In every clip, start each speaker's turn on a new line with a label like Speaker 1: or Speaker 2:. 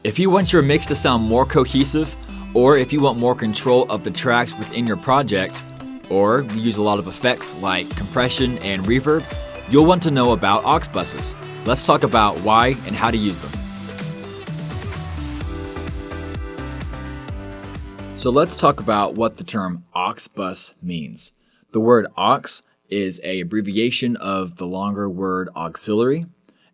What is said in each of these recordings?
Speaker 1: If you want your mix to sound more cohesive, or if you want more control of the tracks within your project, or you use a lot of effects like compression and reverb, you'll want to know about aux buses. Let's talk about why and how to use them. So let's talk about what the term aux bus means. The word aux is an abbreviation of the longer word auxiliary,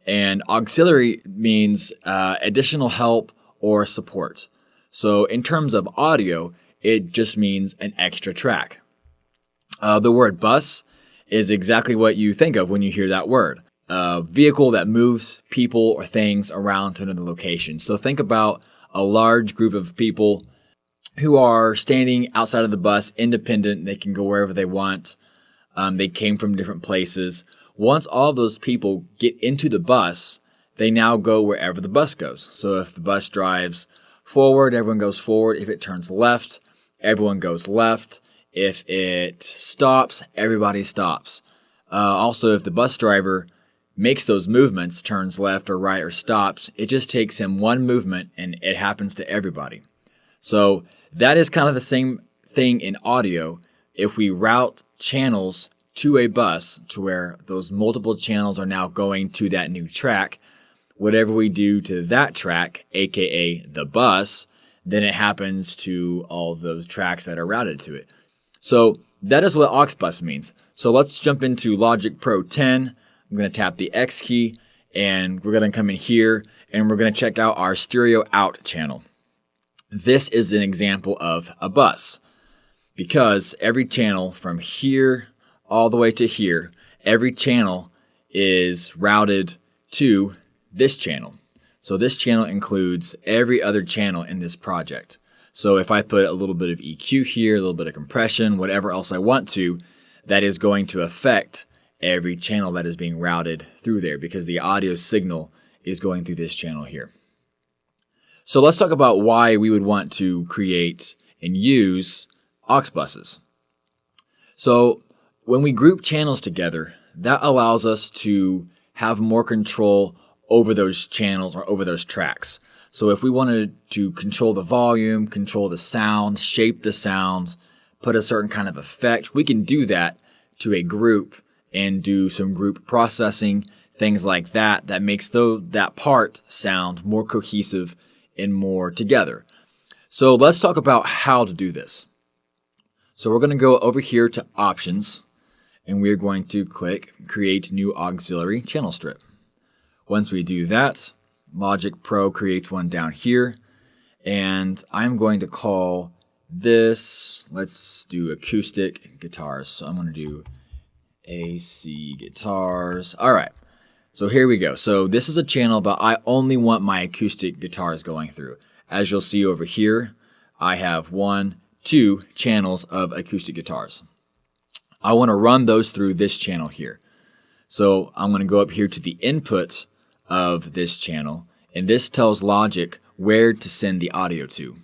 Speaker 1: and auxiliary means additional help or support. So in terms of audio, it just means an extra track. The word bus is exactly what you think of when you hear that word. A vehicle that moves people or things around to another location. So think about a large group of people who are standing outside of the bus, independent. They can go wherever they want. They came from different places. Once all those people get into the bus, they now go wherever the bus goes. So if the bus drives forward, everyone goes forward. If it turns left, everyone goes left. If it stops, everybody stops. Also, if the bus driver makes those movements, turns left or right or stops, it just takes him one movement and it happens to everybody. So that is kind of the same thing in audio. If we route channels to a bus to where those multiple channels are now going to that new track, whatever we do to that track, aka the bus, then it happens to all those tracks that are routed to it. So that is what aux bus means. So let's jump into Logic Pro 10. I'm going to tap the X key and we're going to come in here and we're going to check out our stereo out channel. This is an example of a bus because every channel from here all the way to here, every channel is routed to this channel. So this channel includes every other channel in this project. So if I put a little bit of EQ here, a little bit of compression, whatever else I want to, that is going to affect every channel that is being routed through there because the audio signal is going through this channel here. So let's talk about why we would want to create and use aux buses. So when we group channels together, that allows us to have more control over those channels or over those tracks. So if we wanted to control the volume, control the sound, shape the sound, put a certain kind of effect, we can do that to a group and do some group processing, things like that, that makes that part sound more cohesive and more together. So let's talk about how to do this. So we're going to go over here to Options, and we're going to click Create New Auxiliary Channel Strip. Once we do that, Logic Pro creates one down here, and I'm going to call this, let's do acoustic guitars. So I'm going to do AC guitars. All right, so here we go. So this is a channel, but I only want my acoustic guitars going through. As you'll see over here, I have 2 channels of acoustic guitars. I want to run those through this channel here. So I'm going to go up here to the input of this channel, and this tells Logic where to send the audio to.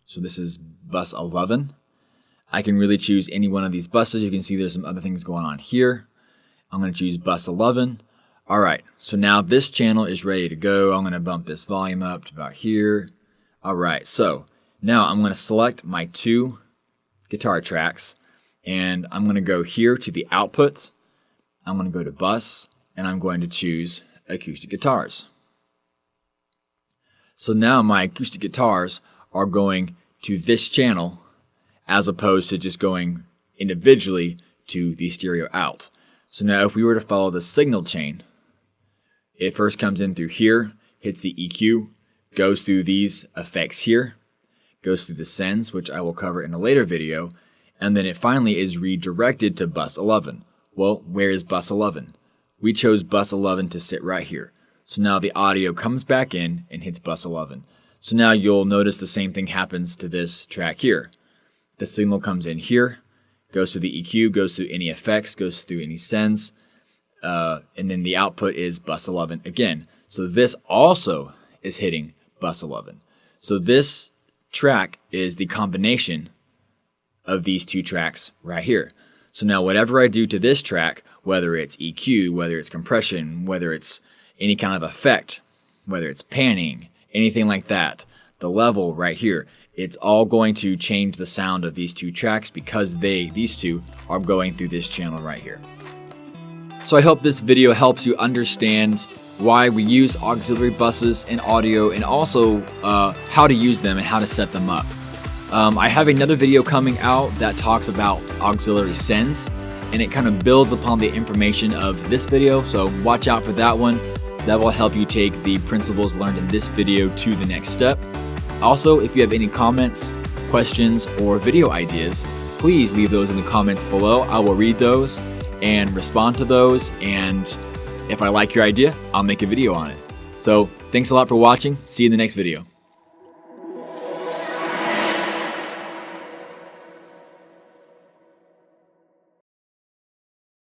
Speaker 1: So this is bus 11. I can really choose any one of these buses. You can see there's some other things going on here. I'm going to choose bus 11. All right, so now this channel is ready to go. I'm going to bump this volume up to about here. All right, so now I'm going to select my 2 guitar tracks, and I'm going to go here to the output. I'm going to go to bus, and I'm going to choose acoustic guitars. So now my acoustic guitars are going to this channel as opposed to just going individually to the stereo out. So now if we were to follow the signal chain, it first comes in through here, hits the EQ, goes through these effects here, goes through the sends, which I will cover in a later video, and then it finally is redirected to bus 11. Well, where is bus 11? We chose bus 11 to sit right here. So now the audio comes back in and hits bus 11. So now you'll notice the same thing happens to this track here. The signal comes in here, goes through the EQ, goes through any effects, goes through any sends, and then the output is bus 11 again. So this also is hitting bus 11. So this track is the combination of these 2 tracks right here. So now whatever I do to this track, whether it's EQ, whether it's compression, whether it's any kind of effect, whether it's panning, anything like that. The level right here, it's all going to change the sound of these two tracks because these two are going through this channel right here. So I hope this video helps you understand why we use auxiliary buses in audio, and also how to use them and how to set them up. I have another video coming out that talks about auxiliary sends, and it kind of builds upon the information of this video, so watch out for that one. That will help you take the principles learned in this video to the next step. Also, if you have any comments, questions, or video ideas, please leave those in the comments below. I will read those and respond to those, and if I like your idea, I'll make a video on it. So thanks a lot for watching. See you in the next video.